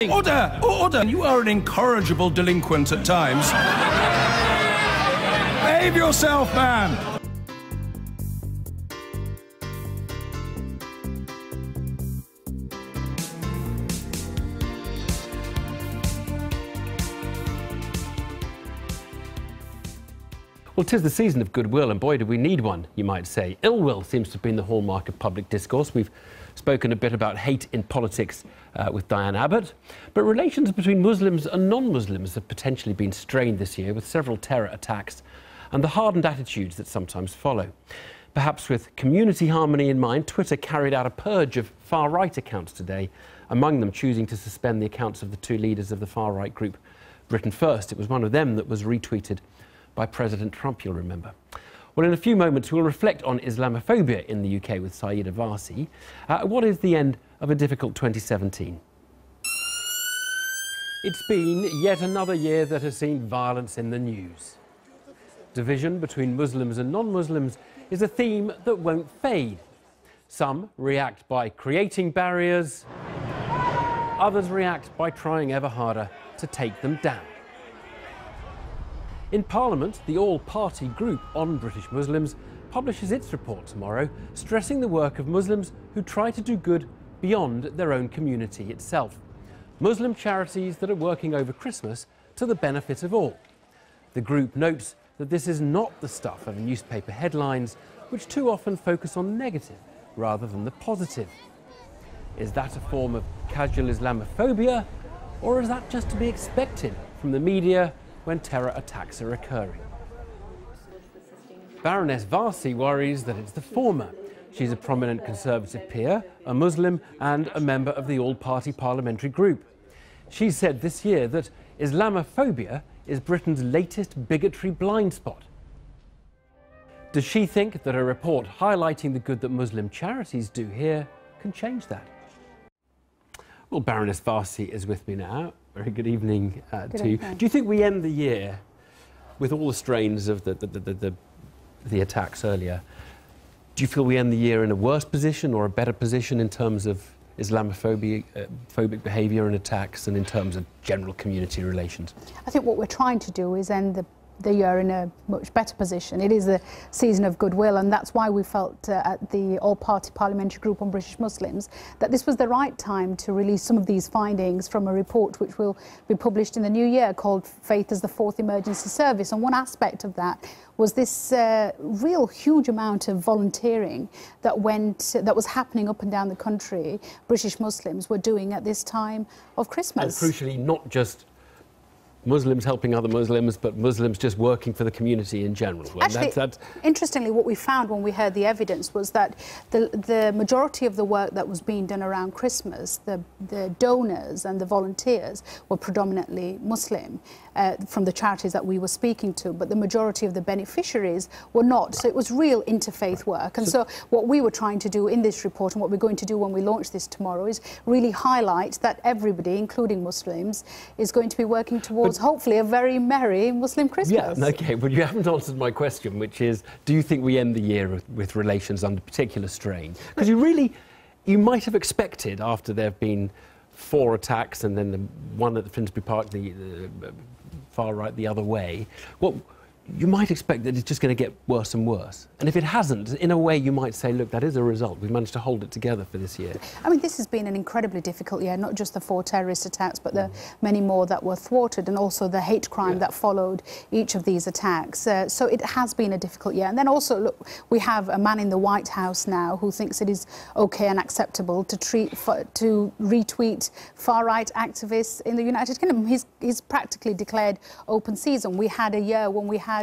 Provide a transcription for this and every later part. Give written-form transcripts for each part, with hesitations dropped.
Order! Order! You are an incorrigible delinquent at times. Behave yourself, man! Well, 'tis the season of goodwill, and boy, do we need one, you might say. Ill will seems to have been the hallmark of public discourse. We've spoken a bit about hate in politics with Diane Abbott, but relations between Muslims and non-Muslims have potentially been strained this year with several terror attacks and the hardened attitudes that sometimes follow. Perhaps with community harmony in mind, Twitter carried out a purge of far-right accounts today, among them choosing to suspend the accounts of the two leaders of the far-right group Britain First. It was one of them that was retweeted by President Trump, you'll remember. Well, in a few moments, we'll reflect on Islamophobia in the UK with Sayeeda Varsi. What is the end of a difficult 2017? It's been yet another year that has seen violence in the news. Division between Muslims and non-Muslims is a theme that won't fade. Some react by creating barriers, others react by trying ever harder to take them down. In Parliament, the all-party group on British Muslims publishes its report tomorrow, stressing the work of Muslims who try to do good beyond their own community itself. Muslim charities that are working over Christmas to the benefit of all. The group notes that this is not the stuff of newspaper headlines, which too often focus on negative rather than the positive. Is that a form of casual Islamophobia, or is that just to be expected from the media when terror attacks are occurring? Baroness Varsi worries that it's the former. She's a prominent Conservative peer, a Muslim and a member of the all-party parliamentary group. She said this year that Islamophobia is Britain's latest bigotry blind spot. Does she think that a report highlighting the good that Muslim charities do here can change that? Well, Baroness Varsi is with me now. Very good evening to you. Do you think we end the year with all the strains of the attacks earlier? Do you feel we end the year in a worse position or a better position in terms of Islamophobic behaviour and attacks and in terms of general community relations? I think what we're trying to do is end the year in a much better position. It is the season of goodwill, and that's why we felt at the all-party parliamentary group on British Muslims that this was the right time to release some of these findings from a report which will be published in the new year called Faith as the Fourth Emergency Service. And one aspect of that was this real huge amount of volunteering that was happening up and down the country, British Muslims were doing at this time of Christmas. And crucially, not just Muslims helping other Muslims, but Muslims just working for the community in general. Well, actually, interestingly, what we found when we heard the evidence was that the majority of the work that was being done around Christmas, the donors and the volunteers were predominantly Muslim from the charities that we were speaking to, but the majority of the beneficiaries were not. So it was real interfaith work. And so what we were trying to do in this report, and what we're going to do when we launch this tomorrow, is really highlight that everybody, including Muslims, is going to be working towards hopefully a very merry Muslim Christmas. Yeah, okay, but you haven't answered my question, which is, do you think we end the year with relations under particular strain? Because you might have expected, after there have been 4 attacks and then the one at the Finsbury Park, the far right the other way, well, you might expect that it's just going to get worse and worse. And if it hasn't, in a way you might say, look, that is a result. We've managed to hold it together for this year. I mean, this has been an incredibly difficult year, not just the 4 terrorist attacks, but the many more that were thwarted, and also the hate crime that followed each of these attacks. So it has been a difficult year. And then also, look, we have a man in the White House now who thinks it is okay and acceptable to retweet far-right activists in the United Kingdom. He's practically declared open season. We had a year when we had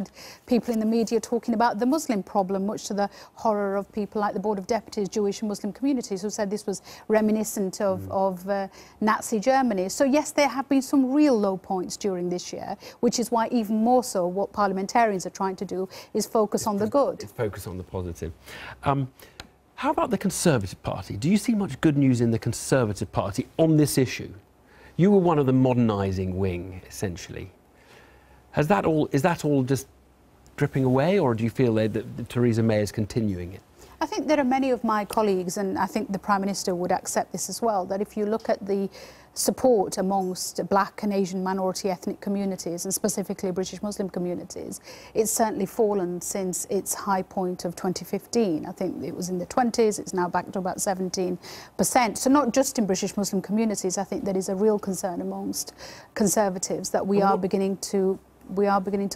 people in the media talking about the Muslim problem, much to the horror of people like the Board of Deputies, Jewish and Muslim communities, who said this was reminiscent of Nazi Germany. So yes, there have been some real low points during this year, which is why even more so what parliamentarians are trying to do is focus on the good. It's focus on the positive. How about the Conservative Party? Do you see much good news in the Conservative Party on this issue? You were one of the modernising wing, essentially. Is that all just dripping away, or do you feel that Theresa May is continuing it? I think there are many of my colleagues, and I think the Prime Minister would accept this as well, that if you look at the support amongst Black and Asian minority ethnic communities, and specifically British Muslim communities, it's certainly fallen since its high point of 2015. I think it was in the 20s, it's now back to about 17%. So not just in British Muslim communities, I think there is a real concern amongst Conservatives that we are beginning to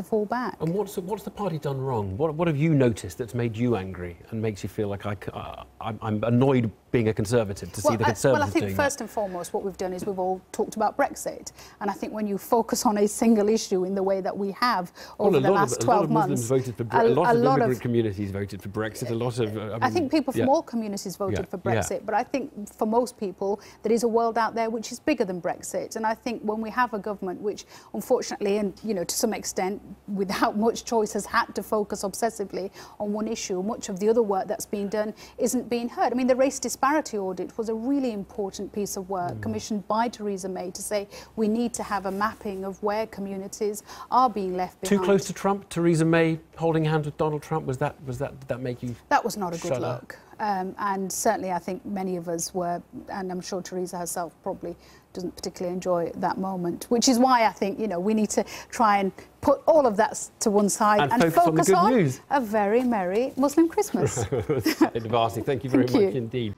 fall back. And what's the party done wrong? What have you noticed that's made you angry and makes you feel like I'm annoyed being a Conservative to see the Conservatives doing Well, I think first and foremost what we've done is we've all talked about Brexit, and I think when you focus on a single issue in the way that we have over the last 12 months, a lot of immigrant communities voted for Brexit. A lot of I think people from all communities voted for Brexit, but I think for most people there is a world out there which is bigger than Brexit, and I think when we have a government which, unfortunately, and to some extent without much choice, has had to focus obsessively on one issue, much of the other work that's being done isn't being heard. I mean, the race disparity audit was a really important piece of work commissioned by Theresa May to say we need to have a mapping of where communities are being left behind. Too close to Trump? Theresa May holding hands with Donald Trump? Did that make you? That was not a good look. And certainly I think many of us were, and I'm sure Theresa herself probably doesn't particularly enjoy that moment, which is why I think, we need to try and put all of that to one side and focus on a very merry Muslim Christmas. Varsi, thank you very much indeed.